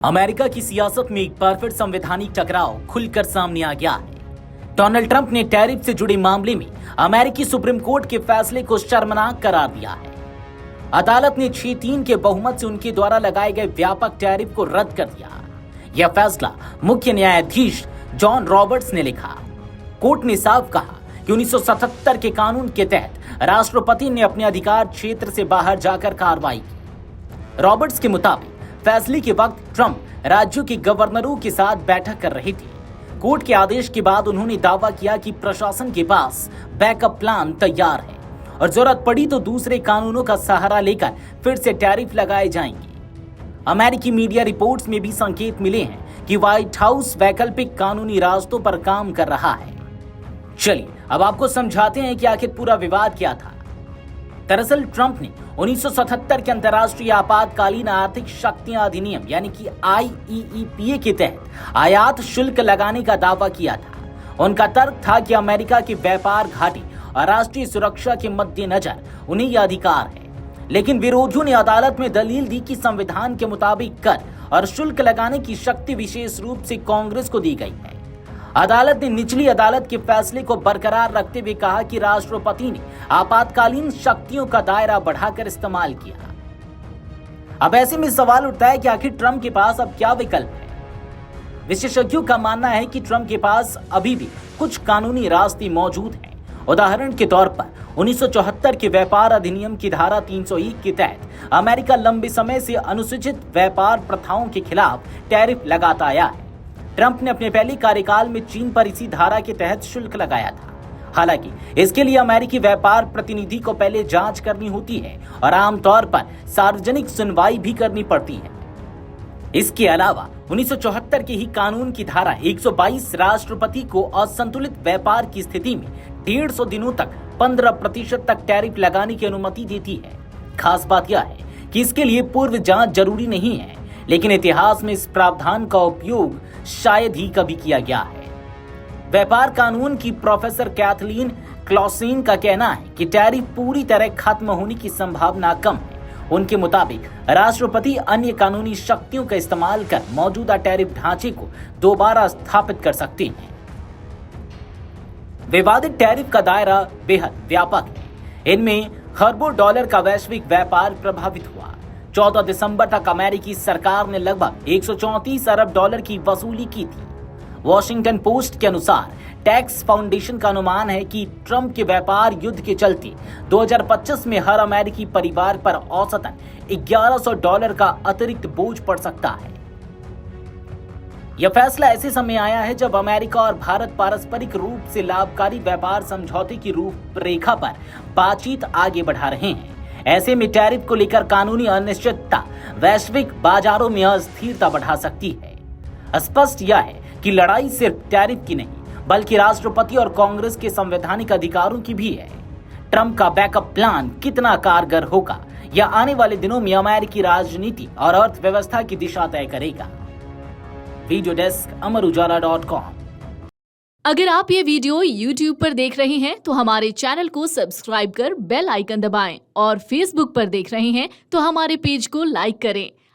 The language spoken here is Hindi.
अमेरिका की सियासत में एक बार फिर संवैधानिक टकराव खुलकर सामने आ गया है। डोनाल्ड ट्रंप ने टैरिफ से जुड़े मामले में अमेरिकी सुप्रीम कोर्ट के फैसले को शर्मनाक करार दिया है। अदालत ने 6-3 के बहुमत से उनके द्वारा लगाए गए व्यापक टैरिफ को रद्द कर दिया। यह फैसला मुख्य न्यायाधीश जॉन रॉबर्ट्स ने लिखा। कोर्ट ने साफ कहा कि 1977 के कानून के तहत राष्ट्रपति ने अपने अधिकार क्षेत्र से बाहर जाकर कार्रवाई की। रॉबर्ट्स के मुताबिक फैसले के वक्त ट्रंप राज्यों के गवर्नरों के साथ बैठक कर रहे थे। कोर्ट के आदेश के बाद उन्होंने दावा किया कि प्रशासन के पास बैकअप प्लान तैयार है और जरूरत पड़ी तो दूसरे कानूनों का सहारा लेकर फिर से टैरिफ लगाए जाएंगे। अमेरिकी मीडिया रिपोर्ट्स में भी संकेत मिले हैं कि व्हाइट हाउस वैकल्पिक कानूनी रास्तों पर काम कर रहा है। चलिए अब आपको समझाते हैं कि आखिर पूरा विवाद क्या था। दरअसल ट्रंप ने 1977 के अंतर्राष्ट्रीय आपातकालीन आर्थिक शक्तियां अधिनियम यानी कि IEEPA के तहत आयात शुल्क लगाने का दावा किया था। उनका तर्क था कि अमेरिका के व्यापार घाटे और राष्ट्रीय सुरक्षा के मद्देनजर उन्हें यह अधिकार है। लेकिन विरोधियों ने अदालत में दलील दी कि संविधान के मुताबिक कर और शुल्क लगाने की शक्ति विशेष रूप से कांग्रेस को दी गई है। अदालत ने निचली अदालत के फैसले को बरकरार रखते हुए कहा कि राष्ट्रपति ने आपातकालीन शक्तियों का दायरा बढ़ाकर इस्तेमाल किया। अब ऐसे में सवाल उठता है कि आखिर ट्रंप के पास अब क्या विकल्प है। विशेषज्ञों का मानना है कि ट्रंप के पास अभी भी कुछ कानूनी रास्ते मौजूद हैं। उदाहरण के तौर पर 1974 के व्यापार अधिनियम की धारा 301 के तहत अमेरिका लंबे समय से अनुसूचित व्यापार प्रथाओं के खिलाफ टैरिफ लगाता आया है। ट्रंप ने अपने पहले कार्यकाल में चीन पर इसी धारा के तहत शुल्क लगाया था। हालांकि इसके लिए अमेरिकी व्यापार प्रतिनिधि को पहले जांच करनी होती है और आमतौर पर सार्वजनिक सुनवाई भी करनी पड़ती है। इसके अलावा 1974 के ही कानून की धारा 122 राष्ट्रपति को असंतुलित व्यापार की स्थिति में 150 दिनों तक 15% तक टैरिफ लगाने की अनुमति देती है। खास बात यह है कि इसके लिए पूर्व जांच जरूरी नहीं है, लेकिन इतिहास में इस प्रावधान का उपयोग शायद ही कभी किया गया है। व्यापार कानून की प्रोफेसर कैथलीन क्लॉसिन का कहना है कि टैरिफ पूरी तरह खत्म होने की संभावना कम है। उनके मुताबिक राष्ट्रपति अन्य कानूनी शक्तियों का इस्तेमाल कर मौजूदा टैरिफ ढांचे को दोबारा स्थापित कर सकते हैं। विवादित टैरिफ का दायरा बेहद व्यापक है। इनमें खरबों डॉलर का वैश्विक व्यापार प्रभावित हुआ। 14 दिसंबर तक अमेरिकी सरकार ने लगभग 134 अरब डॉलर की वसूली की थी। वॉशिंगटन पोस्ट के अनुसार टैक्स फाउंडेशन का अनुमान है कि ट्रंप के व्यापार युद्ध के चलते 2025 में हर अमेरिकी परिवार पर औसतन $1100 का अतिरिक्त बोझ पड़ सकता है। यह फैसला ऐसे समय आया है जब अमेरिका और भारत पारस्परिक रूप से लाभकारी व्यापार समझौते की रूपरेखा पर बातचीत आगे बढ़ा रहे हैं। ऐसे में टैरिफ को लेकर कानूनी अनिश्चितता वैश्विक बाजारों में अस्थिरता बढ़ा सकती है। स्पष्ट यह है कि लड़ाई सिर्फ टैरिफ की नहीं, बल्कि राष्ट्रपति और कांग्रेस के संवैधानिक अधिकारों की भी है। ट्रंप का बैकअप प्लान कितना कारगर होगा, यह आने वाले दिनों में अमेरिकी राजनीति और अर्थव्यवस्था की दिशा तय करेगा। वीडियो डेस्क अमरउजाला.com। अगर आप ये वीडियो YouTube पर देख रहे हैं तो हमारे चैनल को सब्सक्राइब कर बेल आइकन दबाएं और Facebook पर देख रहे हैं तो हमारे पेज को लाइक करें।